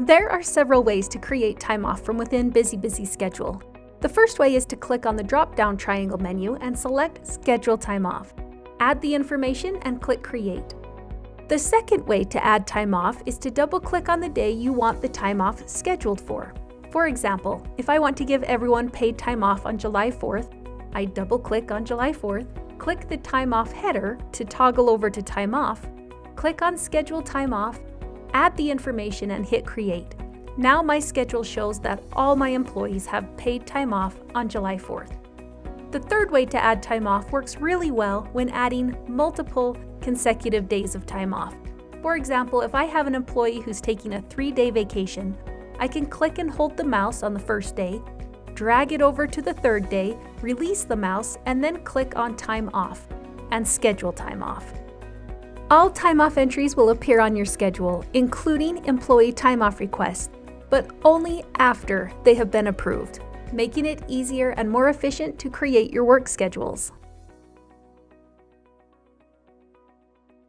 There are several ways to create time off from within Busy Schedule. The first way is to click on the drop-down triangle menu and select Schedule Time Off. Add the information and click Create. The second way to add time off is to double-click on the day you want the time off scheduled for. For example, if I want to give everyone paid time off on July 4th, I double-click on July 4th, click the Time Off header to toggle over to Time Off, click on Schedule Time Off, add the information and hit Create. Now my schedule shows that all my employees have paid time off on July 4th. The third way to add time off works really well when adding multiple consecutive days of time off. For example, if I have an employee who's taking a 3-day vacation, I can click and hold the mouse on the first day, drag it over to the third day, release the mouse, and then click on Time Off and schedule time off. All time off entries will appear on your schedule, including employee time off requests, but only after they have been approved, making it easier and more efficient to create your work schedules.